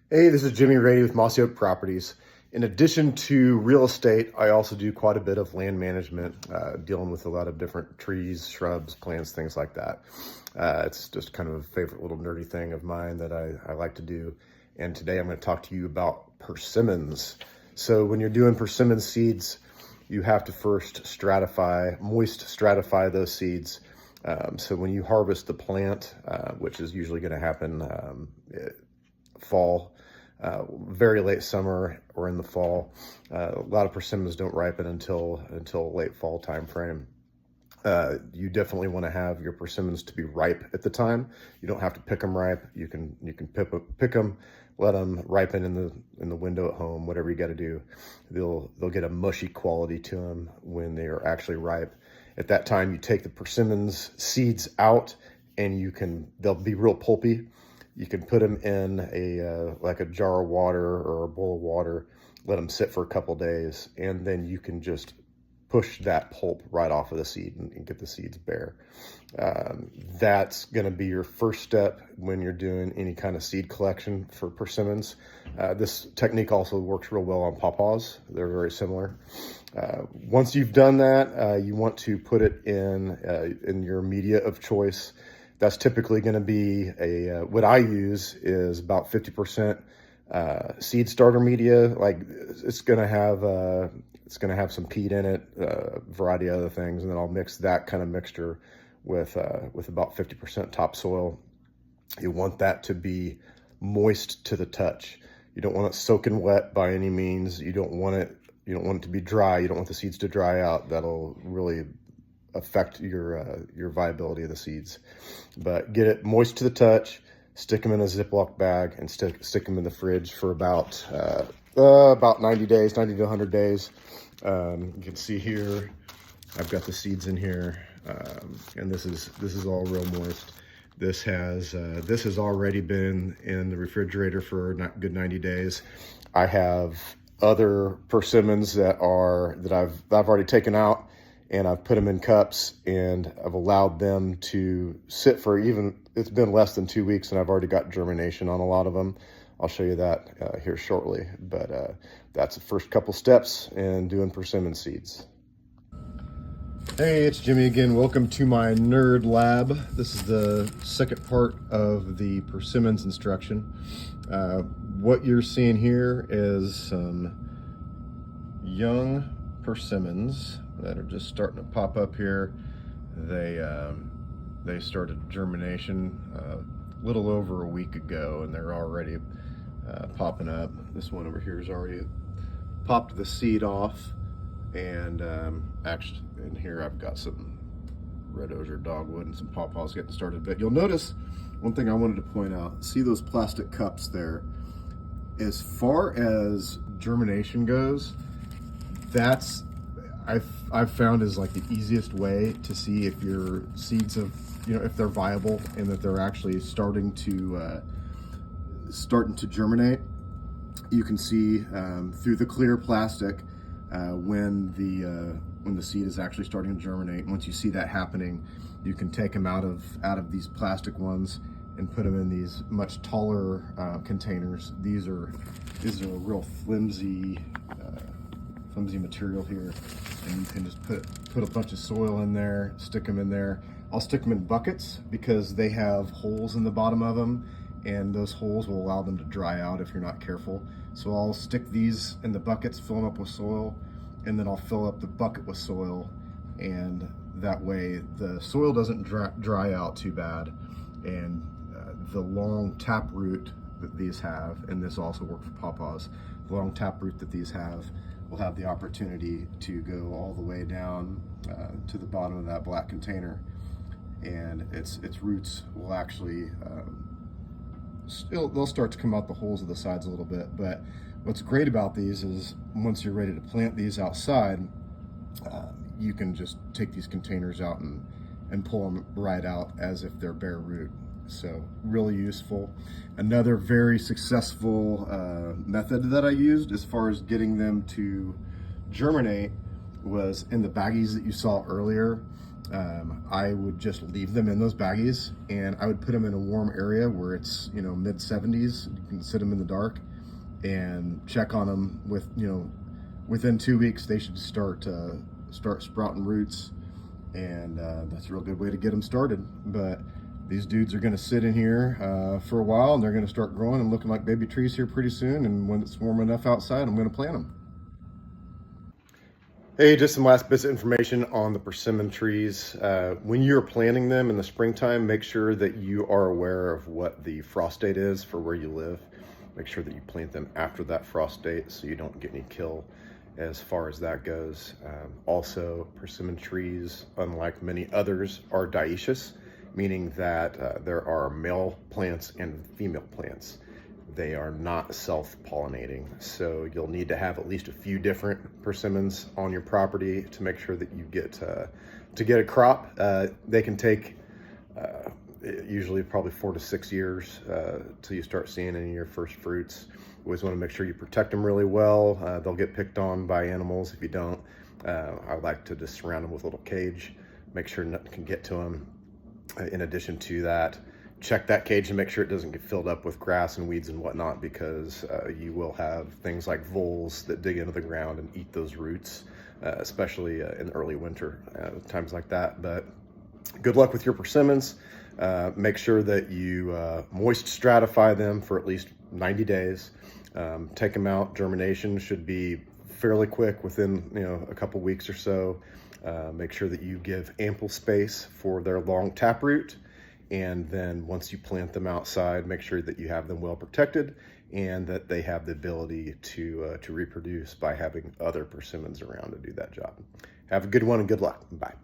Hey, this is Jimmy Rady with Mossy Oak Properties. In addition to real estate, I also do quite a bit of land management, dealing with a lot of different trees, shrubs, plants, things like that. It's just kind of a favorite little nerdy thing of mine that I like to do. And today I'm going to talk to you about persimmons. So when you're doing persimmon seeds, you have to first moist stratify those seeds. So when you harvest the plant, which is usually going to happen fall, very late summer or in the fall. A lot of persimmons don't ripen until late fall time frame. You definitely want to have your persimmons to be ripe at the time. You don't have to pick them ripe. You can pick them, let them ripen in the window at home. Whatever you got to do, they'll get a mushy quality to them when they are actually ripe. At that time, you take the persimmons seeds out, and they'll be real pulpy. You can put them in like a jar of water or a bowl of water, let them sit for a couple days, and then you can just push that pulp right off of the seed and get the seeds bare. That's going to be your first step when you're doing any kind of seed collection for persimmons. This technique also works real well on pawpaws. They're very similar. Once you've done that, you want to put it in your media of choice. That's typically going to be what I use is about 50% seed starter media. Like it's going to have some peat in it, a variety of other things, and then I'll mix that kind of mixture with about 50% topsoil. You want that to be moist to the touch. You don't want it soaking wet by any means. You don't want it to be dry. You don't want the seeds to dry out. That'll really affect your viability of the seeds. But get it moist to the touch, stick them in a Ziploc bag, and stick them in the fridge for about 90 days, 90 to 100 days. You can see here, I've got the seeds in here, and this is all real moist. This has already been in the refrigerator for a good 90 days. I have other persimmons that I've already taken out, and I've put them in cups, and I've allowed them to sit for it's been less than 2 weeks, and I've already got germination on a lot of them. I'll show you that here shortly, but that's the first couple steps in doing persimmon seeds. Hey, it's Jimmy again. Welcome to my nerd lab. This is the second part of the persimmons instruction. What you're seeing here is some young persimmons that are just starting to pop up here. They started germination a little over a week ago, and they're already popping up. This one over here has already popped the seed off, and actually in here I've got some red osier dogwood and some pawpaws getting started. But you'll notice one thing I wanted to point out. See those plastic cups there? As far as germination goes, that's I've found is like the easiest way to see if your seeds if they're viable and that they're actually starting to germinate. You can see through the clear plastic when the seed is actually starting to germinate. And once you see that happening, you can take them out of these plastic ones and put them in these much taller containers. These are a real flimsy material here, and you can just put a bunch of soil in there, stick them in there. I'll stick them in buckets because they have holes in the bottom of them, and those holes will allow them to dry out if you're not careful. So I'll stick these in the buckets, fill them up with soil, and then I'll fill up the bucket with soil, and that way the soil doesn't dry out too bad, and the long taproot that these have, and this also works for pawpaws, the long taproot that these have will have the opportunity to go all the way down to the bottom of that black container, and its roots will actually they'll start to come out the holes of the sides a little bit. But what's great about these is once you're ready to plant these outside, you can just take these containers out and pull them right out as if they're bare root. So really useful. Another very successful method that I used as far as getting them to germinate was in the baggies that you saw earlier. I would just leave them in those baggies, and I would put them in a warm area where it's, you know, mid 70s. You can sit them in the dark and check on them with, you know, within 2 weeks they should start sprouting roots, and that's a real good way to get them started. But these dudes are going to sit in here for a while, and they're going to start growing and looking like baby trees here pretty soon. And when it's warm enough outside, I'm going to plant them. Hey, just some last bits of information on the persimmon trees. When you're planting them in the springtime, make sure that you are aware of what the frost date is for where you live. Make sure that you plant them after that frost date so you don't get any kill as far as that goes. Also, persimmon trees, unlike many others, are dioecious, meaning that there are male plants and female plants. They are not self-pollinating, so you'll need to have at least a few different persimmons on your property to make sure that you get to get a crop. They can take usually probably 4 to 6 years till you start seeing any of your first fruits. You always want to make sure you protect them really well. They'll get picked on by animals if you don't. I like to just surround them with a little cage, make sure nothing can get to them. In addition to that, check that cage and make sure it doesn't get filled up with grass and weeds and whatnot, because you will have things like voles that dig into the ground and eat those roots, especially in early winter, times like that. But good luck with your persimmons. Make sure that you moist stratify them for at least 90 days. Take them out. Germination should be fairly quick, within, you know, a couple weeks or so. Make sure that you give ample space for their long taproot. And then once you plant them outside, make sure that you have them well protected and that they have the ability to reproduce by having other persimmons around to do that job. Have a good one and good luck. Bye.